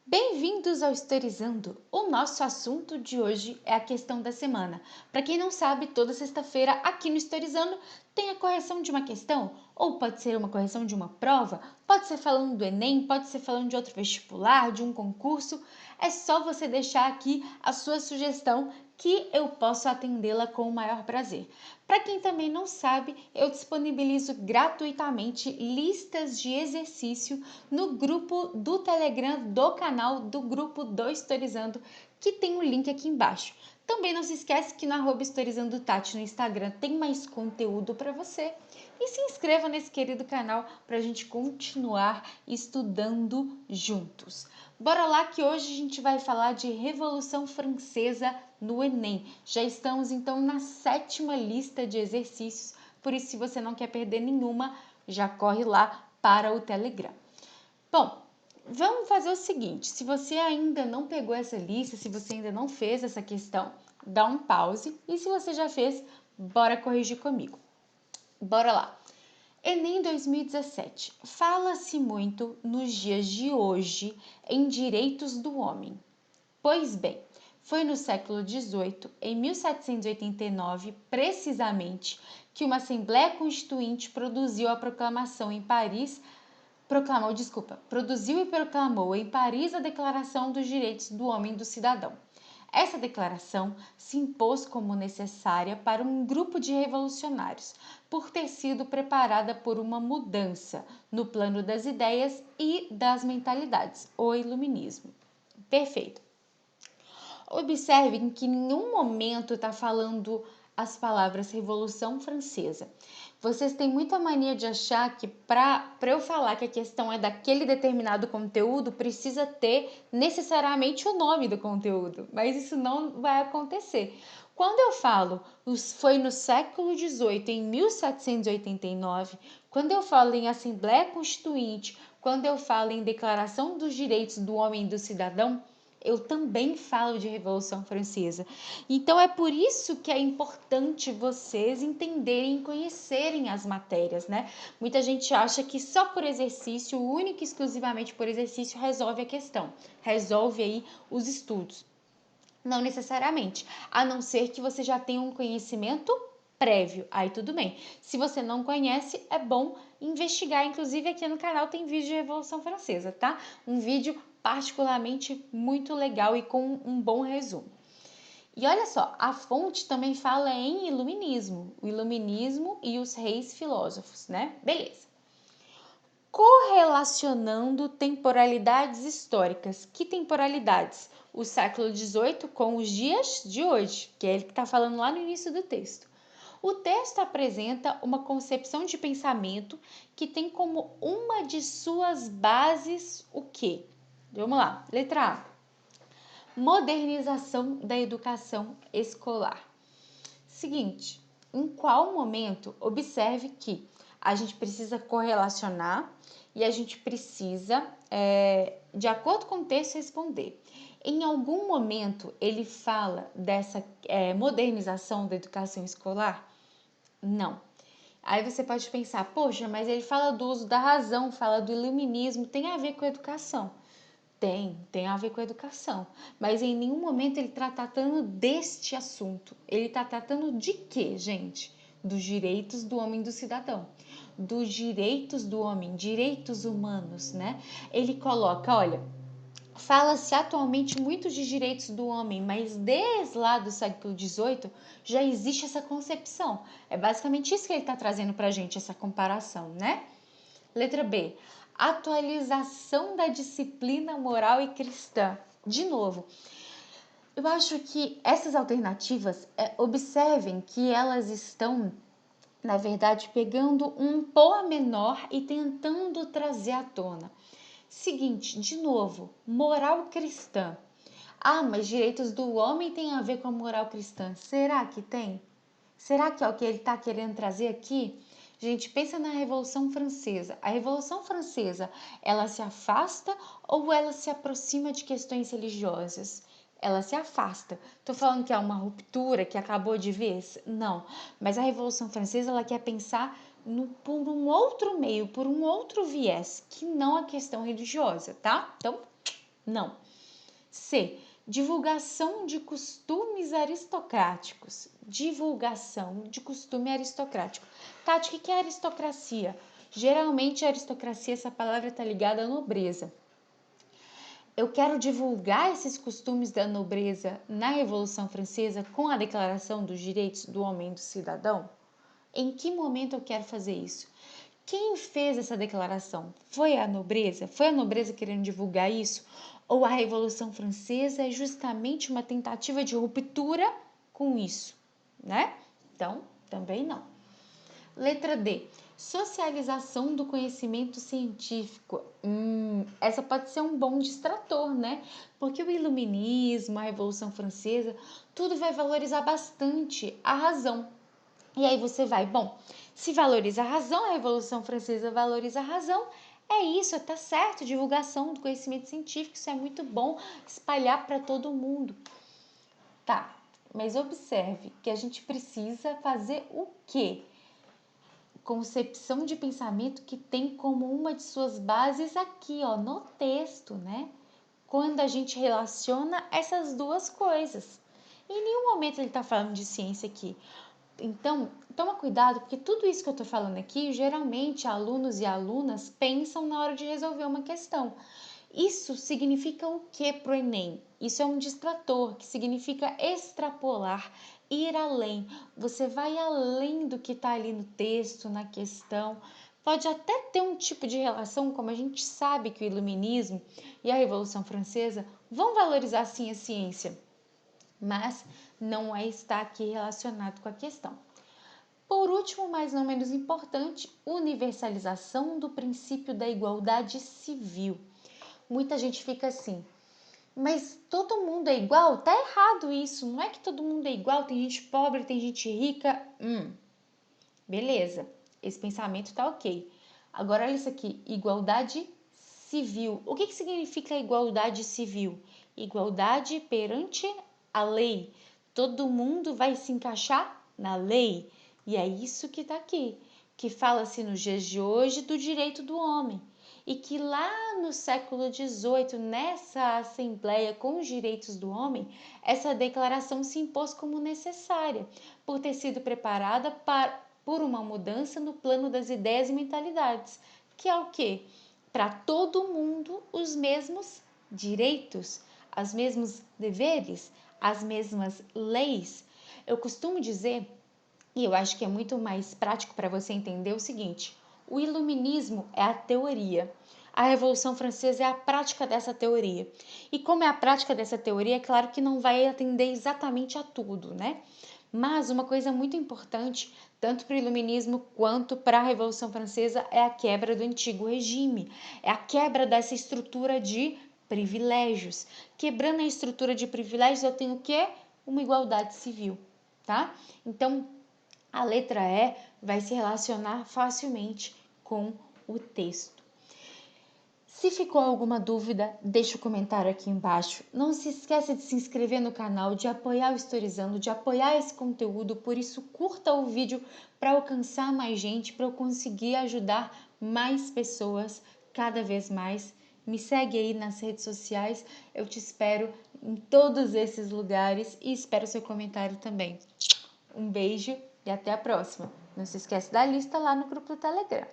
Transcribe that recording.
Bem-vindos ao Historizando! O nosso assunto de hoje é a questão da semana. Para quem não sabe, toda sexta-feira aqui no Historizando tem a correção de uma questão, ou pode ser uma correção de uma prova, pode ser falando do Enem, pode ser falando de outro vestibular, de um concurso. É só você deixar aqui a sua sugestão que eu posso atendê-la com o maior prazer. Para quem também não sabe, eu disponibilizo gratuitamente listas de exercício no grupo do Telegram do canal do grupo do Historizando, que tem o link aqui embaixo. Também não se esquece que no @historizandotati no Instagram tem mais conteúdo para você. E se inscreva nesse querido canal para a gente continuar estudando juntos. Bora lá que hoje a gente vai falar de Revolução Francesa no Enem. Já estamos então na 7ª lista de exercícios, por isso se você não quer perder nenhuma, já corre lá para o Telegram. Bom, vamos fazer o seguinte, se você ainda não pegou essa lista, se você ainda não fez essa questão, dá um pause e se você já fez, bora corrigir comigo. Bora lá. Enem 2017. Fala-se muito nos dias de hoje em direitos do homem. Pois bem, foi no século XVIII, em 1789, precisamente, que uma Assembleia Constituinte produziu a proclamação em Paris, produziu e proclamou em Paris a Declaração dos Direitos do Homem e do Cidadão. Essa declaração se impôs como necessária para um grupo de revolucionários, por ter sido preparada por uma mudança no plano das ideias e das mentalidades, o iluminismo. Perfeito. Observem que em nenhum momento está falando as palavras Revolução Francesa. Vocês têm muita mania de achar que para eu falar que a questão é daquele determinado conteúdo, precisa ter necessariamente o nome do conteúdo, mas isso não vai acontecer. Quando eu falo foi no século XVIII, em 1789, quando eu falo em Assembleia Constituinte, quando eu falo em Declaração dos Direitos do Homem e do Cidadão, eu também falo de Revolução Francesa. Então é por isso que é importante vocês entenderem e conhecerem as matérias, né? Muita gente acha que só por exercício, único e exclusivamente por exercício, resolve a questão, resolve aí os estudos. Não necessariamente, a não ser que você já tenha um conhecimento prévio, aí tudo bem. Se você não conhece, é bom investigar, inclusive aqui no canal tem vídeo de Revolução Francesa, tá? Um vídeo particularmente muito legal e com um bom resumo. E olha só, a fonte também fala em iluminismo, o iluminismo e os reis filósofos, né? Beleza. Correlacionando temporalidades históricas. Que temporalidades? O século XVIII com os dias de hoje, que é ele que está falando lá no início do texto. O texto apresenta uma concepção de pensamento que tem como uma de suas bases o quê? Vamos lá, letra A. Modernização da educação escolar. Seguinte, em qual momento, observe que a gente precisa correlacionar e a gente precisa, de acordo com o texto, responder. Em algum momento ele fala dessa modernização da educação escolar? Não. Aí você pode pensar, poxa, mas ele fala do uso da razão, fala do iluminismo, tem a ver com a educação. Tem a ver com a educação, mas em nenhum momento ele está tratando deste assunto. Ele está tratando de quê, gente? Dos direitos do homem e do cidadão. Dos direitos do homem, direitos humanos, né? Ele coloca, olha, fala-se atualmente muito de direitos do homem, mas desde lá do século XVIII já existe essa concepção. É basicamente isso que ele está trazendo para a gente, essa comparação, né? Letra B. Atualização da disciplina moral e cristã. De novo, eu acho que essas alternativas, observem que elas estão, na verdade, pegando um pormenor e tentando trazer à tona. Seguinte, de novo, moral cristã. Ah, mas direitos do homem tem a ver com a moral cristã. Será que tem? Será que é o que ele está querendo trazer aqui? Gente, pensa na Revolução Francesa. A Revolução Francesa, ela se afasta ou ela se aproxima de questões religiosas? Ela se afasta. Estou falando que é uma ruptura, que acabou de vez? Não. Mas a Revolução Francesa, ela quer pensar por um outro meio, por um outro viés, que não a questão religiosa, tá? Então, Não. C. Divulgação de costumes aristocráticos. Divulgação de costume aristocrático. Tati, o que é aristocracia? Geralmente, a aristocracia, essa palavra está ligada à nobreza. Eu quero divulgar esses costumes da nobreza na Revolução Francesa com a Declaração dos Direitos do Homem e do Cidadão? Em que momento eu quero fazer isso? Quem fez essa declaração? Foi a nobreza? Foi a nobreza querendo divulgar isso? Ou a Revolução Francesa é justamente uma tentativa de ruptura com isso, né? Então, também não. Letra D. Socialização do conhecimento científico. Essa pode ser um bom distrator, né? Porque o iluminismo, a Revolução Francesa, tudo vai valorizar bastante a razão. E aí você vai, bom, se valoriza a razão, a Revolução Francesa valoriza a razão, é isso, tá certo, divulgação do conhecimento científico, isso é muito bom, espalhar para todo mundo. Tá, mas observe que a gente precisa fazer o quê? Concepção de pensamento que tem como uma de suas bases aqui, ó, no texto, né? Quando a gente relaciona essas duas coisas. Em nenhum momento ele está falando de ciência aqui. Então, toma cuidado, porque tudo isso que eu estou falando aqui, geralmente alunos e alunas pensam na hora de resolver uma questão. Isso significa o que para o Enem? Isso é um distrator, que significa extrapolar, ir além. Você vai além do que está ali no texto, na questão. Pode até ter um tipo de relação, como a gente sabe que o Iluminismo e a Revolução Francesa vão valorizar sim a ciência, mas não está aqui relacionado com a questão. Por último, mas não menos importante, universalização do princípio da igualdade civil. Muita gente fica assim, mas todo mundo é igual? Tá errado isso, não é que todo mundo é igual, tem gente pobre, tem gente rica. Beleza, esse pensamento tá ok. Agora olha isso aqui, igualdade civil. O que significa igualdade civil? Igualdade perante a lei. Todo mundo vai se encaixar na lei. E é isso que está aqui, que fala-se nos dias de hoje do direito do homem. E que lá no século XVIII, nessa Assembleia com os Direitos do Homem, essa declaração se impôs como necessária, por ter sido preparada por uma mudança no plano das ideias e mentalidades, que é o quê? Para todo mundo os mesmos direitos, os mesmos deveres, as mesmas leis. Eu costumo dizer, e eu acho que é muito mais prático para você entender o seguinte: o iluminismo é a teoria. A Revolução Francesa é a prática dessa teoria. E como é a prática dessa teoria, é claro que não vai atender exatamente a tudo, né? Mas uma coisa muito importante, tanto para o Iluminismo quanto para a Revolução Francesa, é a quebra do antigo regime, é a quebra dessa estrutura de privilégios. Quebrando a estrutura de privilégios, eu tenho o quê? Uma igualdade civil, tá? Então, a letra E vai se relacionar facilmente com o texto. Se ficou alguma dúvida, deixa o comentário aqui embaixo. Não se esqueça de se inscrever no canal, de apoiar o Historizando, de apoiar esse conteúdo. Por isso, curta o vídeo para alcançar mais gente, para eu conseguir ajudar mais pessoas cada vez mais. Me segue aí nas redes sociais. Eu te espero em todos esses lugares e espero seu comentário também. Um beijo e até a próxima. Não se esqueça da lista lá no grupo do Telegram.